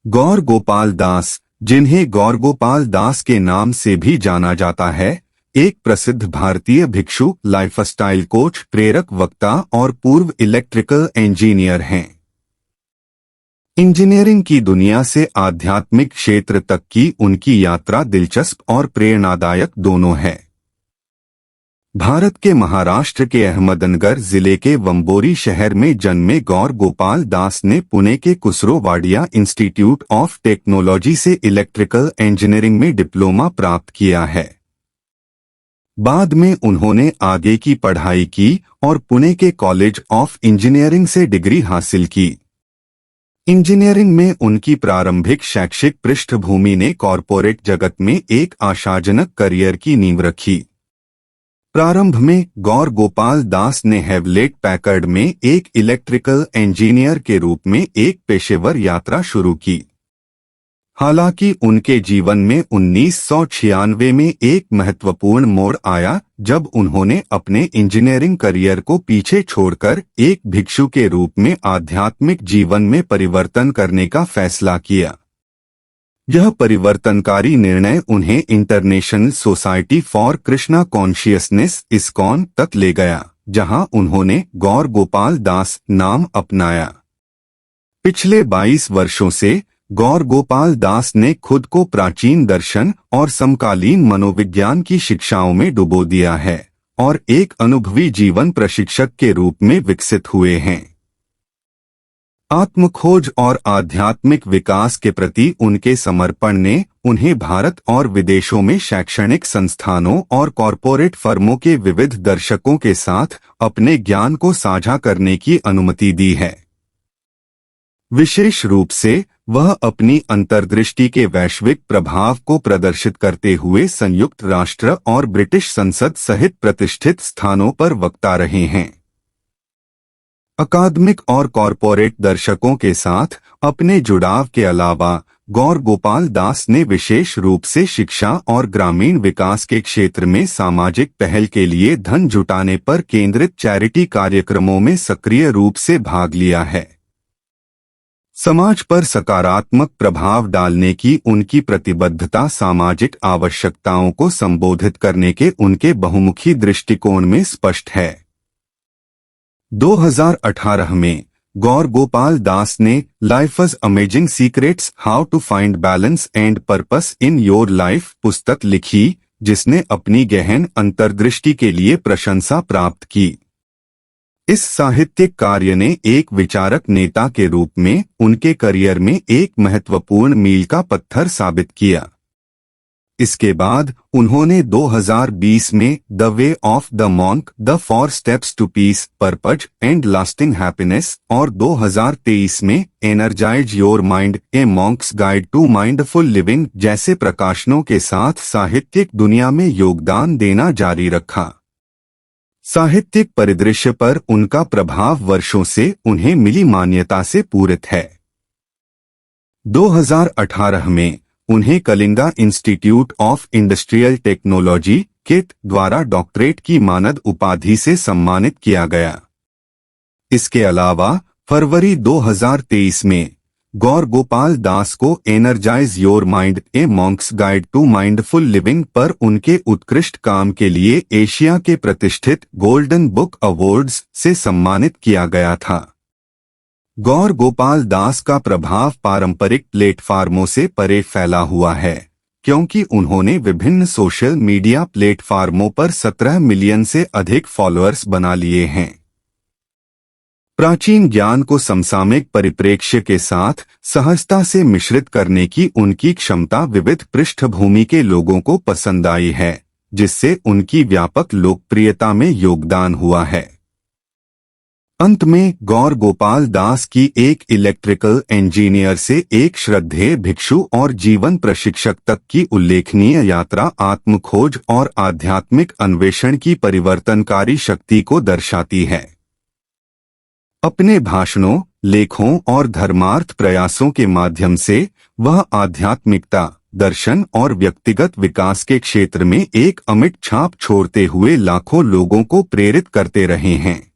गौर गोपाल दास, जिन्हें गौर गोपाल दास के नाम से भी जाना जाता है, एक प्रसिद्ध भारतीय भिक्षु, लाइफस्टाइल कोच, प्रेरक वक्ता और पूर्व इलेक्ट्रिकल इंजीनियर हैं। इंजीनियरिंग की दुनिया से आध्यात्मिक क्षेत्र तक की उनकी यात्रा दिलचस्प और प्रेरणादायक दोनों है। भारत के महाराष्ट्र के अहमदनगर जिले के वंबोरी शहर में जन्मे गौर गोपाल दास ने पुणे के कुसरोवाडिया इंस्टीट्यूट ऑफ टेक्नोलॉजी से इलेक्ट्रिकल इंजीनियरिंग में डिप्लोमा प्राप्त किया है। बाद में उन्होंने आगे की पढ़ाई की और पुणे के कॉलेज ऑफ इंजीनियरिंग से डिग्री हासिल की। इंजीनियरिंग में उनकी प्रारंभिक शैक्षिक पृष्ठभूमि ने कॉरपोरेट जगत में एक आशाजनक करियर की नींव रखी। प्रारंभ में गौर गोपाल दास ने हेवलेट पैकर्ड में एक इलेक्ट्रिकल इंजीनियर के रूप में एक पेशेवर यात्रा शुरू की। हालांकि उनके जीवन में 1996 में एक महत्वपूर्ण मोड़ आया जब उन्होंने अपने इंजीनियरिंग करियर को पीछे छोड़कर एक भिक्षु के रूप में आध्यात्मिक जीवन में परिवर्तन करने का फैसला किया। यह परिवर्तनकारी निर्णय उन्हें international society for Krishna consciousness (ISKCON) तक ले गया, जहां उन्होंने गौर गोपाल दास नाम अपनाया। पिछले 22 वर्षों से गौर गोपाल दास ने खुद को प्राचीन दर्शन और समकालीन मनोविज्ञान की शिक्षाओं में डुबो दिया है और एक अनुभवी जीवन प्रशिक्षक के रूप में विकसित हुए हैं। आत्मखोज और आध्यात्मिक विकास के प्रति उनके समर्पण ने उन्हें भारत और विदेशों में शैक्षणिक संस्थानों और कॉरपोरेट फर्मों के विविध दर्शकों के साथ अपने ज्ञान को साझा करने की अनुमति दी है। विशेष रूप से वह अपनी अंतर्दृष्टि के वैश्विक प्रभाव को प्रदर्शित करते हुए संयुक्त राष्ट्र और ब्रिटिश संसद सहित प्रतिष्ठित स्थानों पर वक्ता रहे हैं। अकादमिक और कॉरपोरेट दर्शकों के साथ अपने जुड़ाव के अलावा गौर गोपाल दास ने विशेष रूप से शिक्षा और ग्रामीण विकास के क्षेत्र में सामाजिक पहल के लिए धन जुटाने पर केंद्रित चैरिटी कार्यक्रमों में सक्रिय रूप से भाग लिया है। समाज पर सकारात्मक प्रभाव डालने की उनकी प्रतिबद्धता सामाजिक आवश्यकताओं को संबोधित करने के उनके बहुमुखी दृष्टिकोण में स्पष्ट है। 2018 में गौर गोपाल दास ने life's amazing secrets, how to find balance and purpose in your life पुस्तक लिखी, जिसने अपनी गहन अंतर्दृष्टि के लिए प्रशंसा प्राप्त की। इस साहित्यिक कार्य ने एक विचारक नेता के रूप में उनके करियर में एक महत्वपूर्ण मील का पत्थर साबित किया। इसके बाद उन्होंने 2020 में the way of the monk, the 4 steps to peace, purpose and lasting happiness और 2023 में energize your mind, a monk's guide to mindful living जैसे प्रकाशनों के साथ साहित्यिक दुनिया में योगदान देना जारी रखा। साहित्यिक परिदृश्य पर उनका प्रभाव वर्षों से उन्हें मिली मान्यता से पूरित है। 2018 में उन्हें Kalinga institute of industrial technology (KIT) द्वारा डॉक्टरेट की मानद उपाधि से सम्मानित किया गया। इसके अलावा फरवरी 2023 में गौर गोपाल दास को energize your mind, a monk's guide to mindful living पर उनके उत्कृष्ट काम के लिए एशिया के प्रतिष्ठित गोल्डन बुक अवार्ड्स से सम्मानित किया गया था। गौर गोपाल दास का प्रभाव पारंपरिक प्लेटफार्मों से परे फैला हुआ है, क्योंकि उन्होंने विभिन्न सोशल मीडिया प्लेटफार्मों पर 17 मिलियन से अधिक फॉलोअर्स बना लिए हैं। प्राचीन ज्ञान को समसामयिक परिप्रेक्ष्य के साथ सहजता से मिश्रित करने की उनकी क्षमता विविध पृष्ठभूमि के लोगों को पसंद आई है, जिससे उनकी व्यापक लोकप्रियता में योगदान हुआ है। अंत में गौर गोपाल दास की एक इलेक्ट्रिकल इंजीनियर से एक श्रद्धेय भिक्षु और जीवन प्रशिक्षक तक की उल्लेखनीय यात्रा आत्मखोज और आध्यात्मिक अन्वेषण की परिवर्तनकारी शक्ति को दर्शाती है। अपने भाषणों, लेखों और धर्मार्थ प्रयासों के माध्यम से वह आध्यात्मिकता, दर्शन और व्यक्तिगत विकास के क्षेत्र में एक अमिट छाप छोड़ते हुए लाखों लोगों को प्रेरित करते रहे हैं।